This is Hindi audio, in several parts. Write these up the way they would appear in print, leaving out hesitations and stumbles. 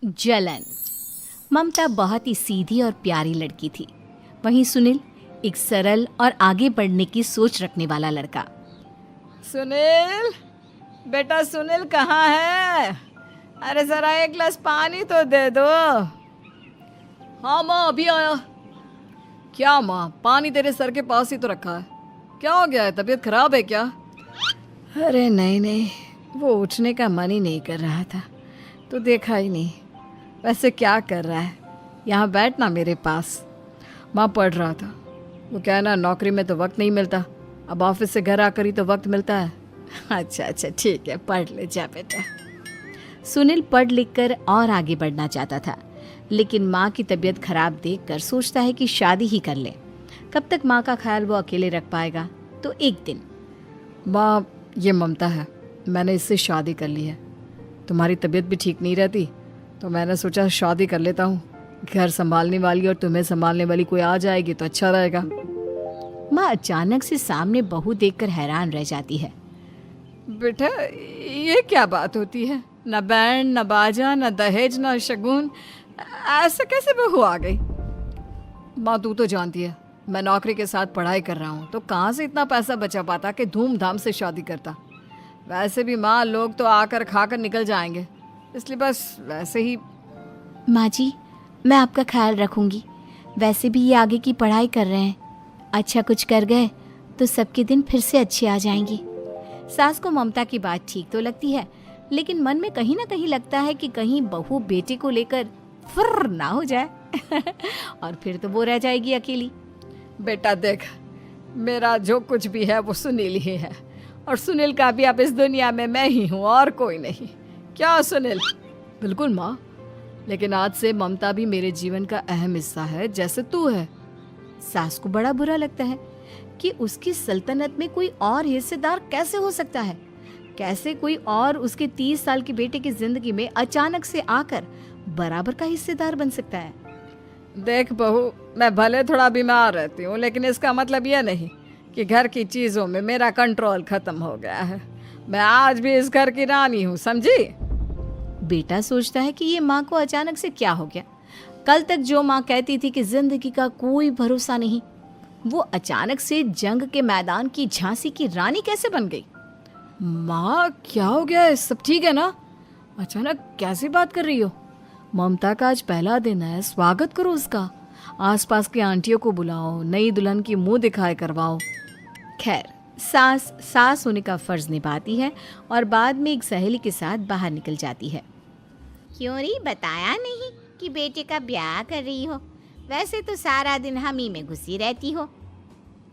जलन। ममता बहुत ही सीधी और प्यारी लड़की थी। वहीं सुनील एक सरल और आगे बढ़ने की सोच रखने वाला लड़का। सुनील, बेटा सुनील कहाँ है? अरे जरा एक गिलास पानी तो दे दो। हाँ माँ, अभी आया। क्या माँ, पानी तेरे सर के पास ही तो रखा है। क्या हो गया है, तबीयत खराब है क्या? अरे नहीं नहीं, वो उठने का मन ही नहीं कर रहा था, तो देखा ही नहीं। वैसे क्या कर रहा है? यहाँ बैठ ना मेरे पास। माँ पढ़ रहा था। वो क्या है ना, नौकरी में तो वक्त नहीं मिलता, अब ऑफिस से घर आकर ही तो वक्त मिलता है। अच्छा अच्छा ठीक है, पढ़ ले जा बेटा। सुनील पढ़ लिख कर और आगे बढ़ना चाहता था, लेकिन माँ की तबीयत खराब देखकर सोचता है कि शादी ही कर ले। कब तक माँ का ख्याल वो अकेले रख पाएगा? तो एक दिन, माँ ये ममता है, मैंने इससे शादी कर ली है। तुम्हारी तबीयत भी ठीक नहीं रहती, तो मैंने सोचा शादी कर लेता हूँ। घर संभालने वाली और तुम्हें संभालने वाली कोई आ जाएगी तो अच्छा रहेगा। माँ अचानक से सामने बहू देखकर हैरान रह जाती है। बेटा ये क्या बात होती है? न बैंड, न बाजा, न दहेज, न शगुन, ऐसे कैसे बहू आ गई? माँ तू तो जानती है, मैं नौकरी के साथ पढ़ाई कर रहा हूँ, तो कहाँ से इतना पैसा बचा पाता कि धूमधाम से शादी करता। वैसे भी माँ, लोग तो आकर खाकर निकल जाएंगे, इसलिए बस वैसे ही। माँ जी, मैं आपका ख्याल रखूंगी। वैसे भी ये आगे की पढ़ाई कर रहे हैं, अच्छा कुछ कर गए तो सबके दिन फिर से अच्छे आ जाएंगे। सास को ममता की बात ठीक तो लगती है, लेकिन मन में कहीं ना कहीं लगता है कि कहीं बहू बेटे को लेकर फुर्र ना हो जाए और फिर तो वो रह जाएगी अकेली। बेटा देख, मेरा जो कुछ भी है वो सुनील ही है, और सुनील का भी अब इस दुनिया में मैं ही हूँ और कोई नहीं। क्या सुनील? बिल्कुल माँ, लेकिन आज से ममता भी मेरे जीवन का अहम हिस्सा है, जैसे तू है। सास को बड़ा बुरा लगता है कि उसकी सल्तनत में कोई और हिस्सेदार कैसे हो सकता है। कैसे कोई और उसके 30 साल के बेटे की जिंदगी में अचानक से आकर बराबर का हिस्सेदार बन सकता है। देख बहू, मैं भले थोड़ा बीमार रहती हूँ, लेकिन इसका मतलब यह नहीं कि घर की चीज़ों में मेरा कंट्रोल खत्म हो गया है। मैं आज भी इस घर की रानी हूँ, समझी? बेटा सोचता है कि ये माँ को अचानक से क्या हो गया। कल तक जो माँ कहती थी कि जिंदगी का कोई भरोसा नहीं, वो अचानक से जंग के मैदान की झांसी की रानी कैसे बन गई? माँ क्या हो गया है? सब ठीक है ना? अचानक कैसी बात कर रही हो? ममता का आज पहला दिन है, स्वागत करो उसका। आसपास की आंटियों को बुलाओ, नई दुल्हन की मुंह दिखाए करवाओ। खैर, सास होने का फर्ज निभाती है और बाद में एक सहेली के साथ बाहर निकल जाती है। क्यों री बताया नहीं कि बेटे का ब्याह कर रही हो? वैसे तो सारा दिन हम ही में घुसी रहती हो।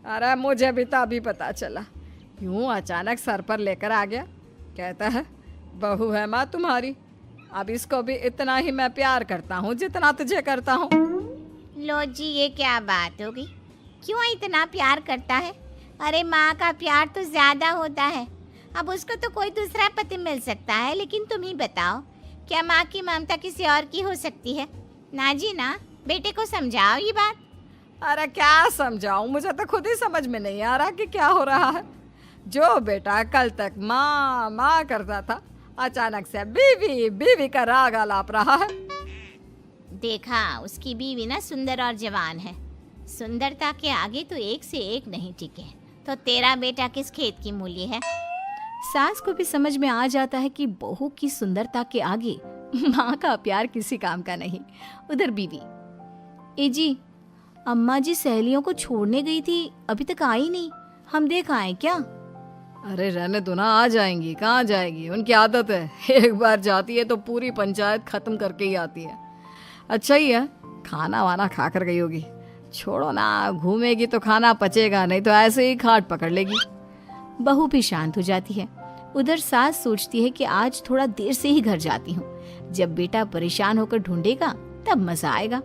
अरे मुझे भी तो अभी पता चला, यूं अचानक सर पर लेकर आ गया। कहता है बहू है माँ तुम्हारी, अब इसको भी इतना ही मैं प्यार करता हूँ जितना तुझे करता हूँ। लो जी, ये क्या बात होगी? क्यों इतना प्यार करता है? अरे माँ का प्यार तो ज्यादा होता है। अब उसको तो कोई दूसरा पति मिल सकता है, लेकिन तुम ही बताओ, क्या माँ की ममता किसी और की हो सकती है? ना जी ना, बेटे को समझाओ ये बात। अरे क्या समझाऊं, मुझे तो खुद ही समझ में नहीं आ रहा कि क्या हो रहा है। जो बेटा कल तक माँ माँ करता था, अचानक से बीवी बीवी का राग आलाप रहा है। देखा, उसकी बीवी ना सुंदर और जवान है। सुंदरता के आगे तो एक से एक नहीं टिके, तो तेरा बेटा किस खेत की मूली है? सास को भी समझ में आ जाता है कि बहू की सुंदरता के आगे माँ का प्यार किसी काम का नहीं। उधर बीवी, ए जी, अम्मा जी सहेलियों को छोड़ने गई थी, अभी तक आई नहीं, हम देख आए क्या? अरे रहने दो ना, आ जाएंगी। कहाँ जाएगी, उनकी आदत है, एक बार जाती है तो पूरी पंचायत खत्म करके ही आती है। अच्छा ही है, खाना वाना खा कर गई होगी। छोड़ो ना, घूमेगी तो खाना पचेगा, नहीं तो ऐसे ही खाट पकड़ लेगी। बहू भी शांत हो जाती है। उधर सास सोचती है कि आज थोड़ा देर से ही घर जाती हूँ, जब बेटा परेशान होकर ढूंढेगा तब मजा आएगा।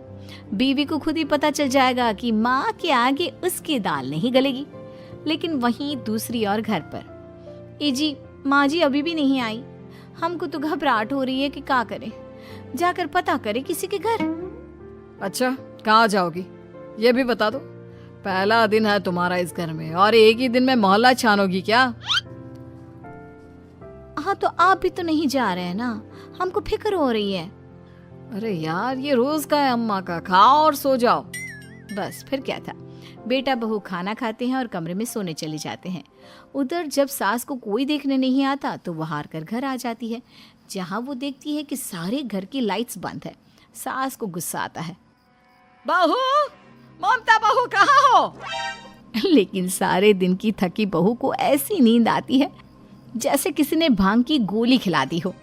बीवी को खुद ही पता चल जाएगा कि माँ के आगे उसकी दाल नहीं गलेगी। लेकिन वहीं दूसरी ओर घर पर, ए जी, माँ जी अभी भी नहीं आई, हमको तो घबराहट हो रही है कि क्या करें, जाकर पता करें किसी के घर। अच्छा, कहाँ जाओगी ये भी बता दो। पहला दिन है तुम्हारा इस घर में और एक ही दिन में मोहल्ला छानोगी क्या? हाँ, तो आप भी तो नहीं जा रहे हैं ना, हमको फिक्र हो रही है। अरे यार, ये रोज का है अम्मा का, खाओ और सो जाओ। बस फिर क्या था। बेटा बहू खाना खाते हैं और कमरे में सोने चले जाते हैं। उधर जब सास को कोई देखने नहीं आता तो वो हार कर घर आ जाती है, जहाँ वो देखती है कि सारे घर की लाइट्स बंद है। सास को गुस्सा आता है। बहू, ममता बहू कहाँ हो? लेकिन सारे दिन की थकी बहू को ऐसी नींद आती है जैसे किसी ने भांग की गोली खिला दी हो।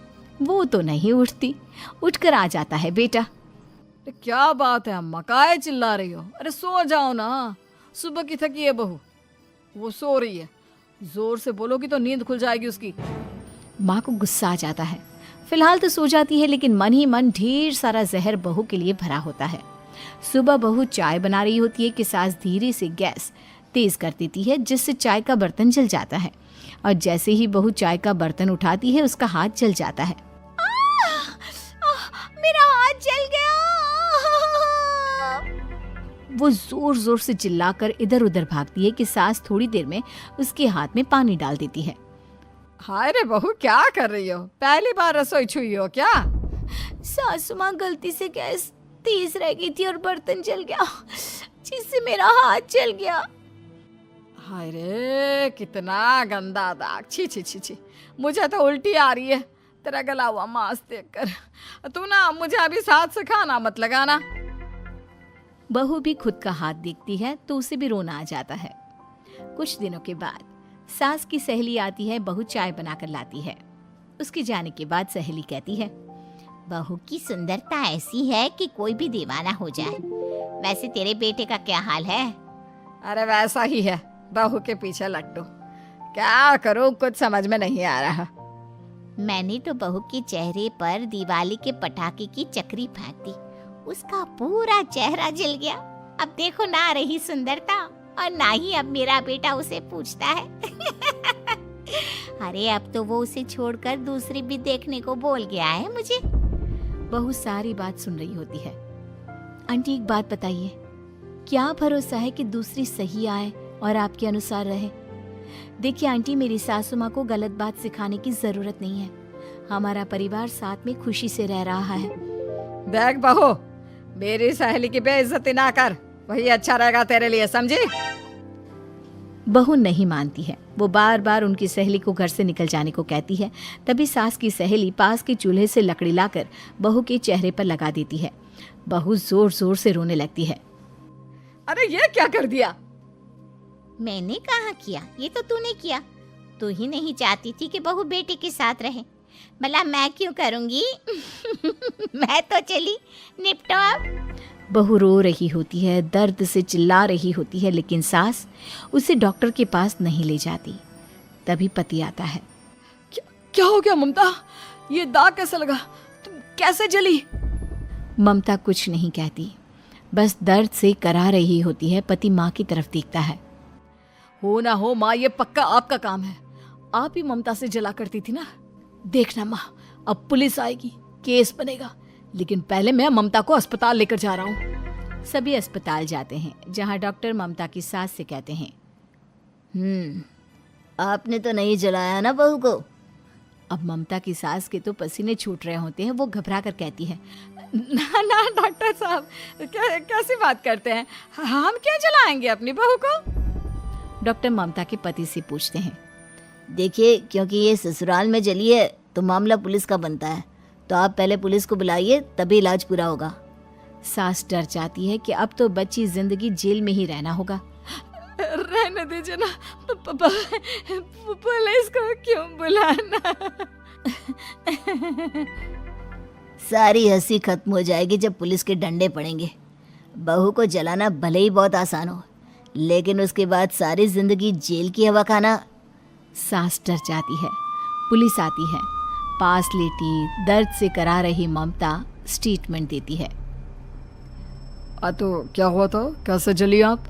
वो तो नहीं उठती। उठकर आ जाता है बेटा। अरे क्या बात है अम्मा, काहे चिल्ला रही हो? अरे सो जाओ ना, सुबह की थकी है बहू, वो सो रही है। जोर से बोलोगी तो नींद खुल जाएगी उसकी। माँ को गुस्सा आ जाता है। फिलहाल तो सो जाती है, लेकिन मन ही मन ढेर सारा जहर बहू के लिए भरा होता है। सुबह बहू चाय बना रही होती है कि सास धीरे से गैस तेज कर देती है, जिससे चाय का बर्तन जल जाता है। और जैसे ही बहू चाय का बर्तन उठाती है, उसका हाथ जल जाता है। मेरा हाथ जल गया। वो जोर जोर से चिल्लाकर इधर उधर भागती है कि सास थोड़ी देर में उसके हाथ में पानी डाल देती है। हाय रे बहू, क्या कर रही हो? पहली बार रसोई छुई हो क्या? सासू माँ गलती से गैस तेज रह गई थी और बर्तन जल गया, जिससे मेरा हाथ जल गया। हाय रे, कितना गंदा दाग। छी छी छी छी, मुझे तो उल्टी आ रही है तेरा गला हुआ मांस देखकर। तू ना मुझे अभी साथ से खाना मत लगाना। बहू भी खुद का हाथ देखती है तो उसे भी रोना आ जाता है। कुछ दिनों के बाद सास की सहेली आती है, बहू चाय बनाकर लाती है। उसके जाने के बाद सहेली कहती है, बहू की सुंदरता ऐसी है कि कोई भी दीवाना हो जाए। वैसे तेरे बेटे का क्या हाल है? अरे वैसा ही है, बहू के पीछे लट्टू। क्या करूं, कुछ समझ में नहीं आ रहा। मैंने तो बहू के चेहरे पर दिवाली के पटाखे की चक्री फेंक दी, उसका पूरा चेहरा जल गया। अब देखो ना रही सुंदरता, और ना ही अब मेरा बेटा उसे पूछता है। अरे अब तो वो उसे छोड़कर दूसरी भी देखने को बोल गया है मुझे। बहू सारी बात सुन रही होती है। आंटी एक बात बताइए, क्या भरोसा है कि दूसरी सही आए और आपके अनुसार रहे? देखिए आंटी, मेरी सासू माँ को गलत बात सिखाने की जरूरत नहीं है। हमारा परिवार साथ में खुशी से रह रहा है। देख बहू, मेरी सहेली की बेइज्जती ना कर, वही अच्छा रहेगा तेरे लिए, समझी? बहू नहीं मानती है। वो बार बार उनकी सहेली को घर से निकल जाने को कहती है। तभी सास की सहेली पास के चूल्हे से लकड़ी लाकर बहू के चेहरे पर लगा देती है। बहू जोर जोर से रोने लगती है। अरे ये क्या कर दिया? मैंने कहाँ किया, ये तो तूने किया। तू ही नहीं चाहती थी कि बहू बेटे के साथ रहे, भला मैं क्यों करूंगी? मैं तो चली, निपटो अब। बहू रो रही होती है, दर्द से चिल्ला रही होती है, लेकिन सास उसे डॉक्टर के पास नहीं ले जाती। तभी पति आता है। क्या हो गया ममता? ये दाग कैसे लगा? तुम कैसे जली? ममता कुछ नहीं कहती, बस दर्द से करा रही होती है। पति माँ की तरफ देखता है। हो ना हो माँ, ये पक्का आपका काम है। आप ही ममता से जला करती थी ना। देखना माँ, अब पुलिस आएगी, केस बनेगा, लेकिन पहले मैं ममता को अस्पताल लेकर जा रहा हूँ। सभी अस्पताल जाते हैं, जहाँ डॉक्टर ममता की सास से कहते हैं, आपने तो नहीं जलाया ना बहू को? अब ममता की सास के तो पसीने छूट रहे होते हैं। वो घबरा कर कहती है, ना ना डॉक्टर साहब, कैसी बात करते हैं? हम क्या जलाएंगे अपनी बहू को? डॉक्टर ममता के पति से पूछते हैं। देखिए, क्योंकि ये ससुराल में जली है तो मामला पुलिस का बनता है, तो आप पहले पुलिस को बुलाइए, तभी इलाज पूरा होगा। सास डर जाती है कि अब तो बच्ची जिंदगी जेल में ही रहना होगा। रहने दीजिए ना, पुलिस को क्यों बुलाना? सारी हंसी खत्म हो जाएगी जब पुलिस के डंडे पड़ेंगे। बहू को जलाना भले ही बहुत आसान हो, लेकिन उसके बाद सारी जिंदगी जेल की हवा खाना। सास डर जाती है। पुलिस आती है। पास लेटी दर्द से करा रही ममता स्टेटमेंट देती है। तो क्या हुआ था? कैसे जली आप?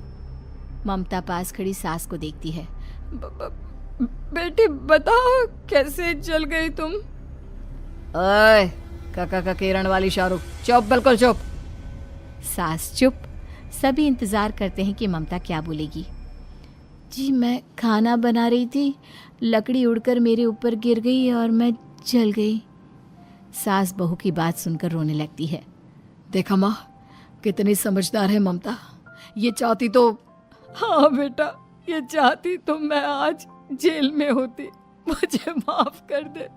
ममता पास खड़ी सास को देखती है। बेटी बताओ, कैसे जल गई तुम? ओए, काका का किरण वाली शाहरुख, चुप, बिल्कुल चुप। सास चुप। सभी इंतजार करते हैं कि ममता क्या बोलेगी। जी मैं खाना बना रही थी, लकड़ी उड़कर मेरे ऊपर गिर गई और मैं जल गई। सास बहू की बात सुनकर रोने लगती है। देखा माँ, कितनी समझदार है ममता। ये चाहती तो, हाँ बेटा, ये चाहती तो मैं आज जेल में होती। मुझे माफ कर दे,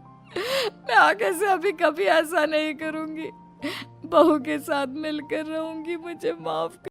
मैं आगे से अभी कभी ऐसा नहीं करूंगी। बहू के साथ मिलकर रहूंगी, मुझे माफ कर।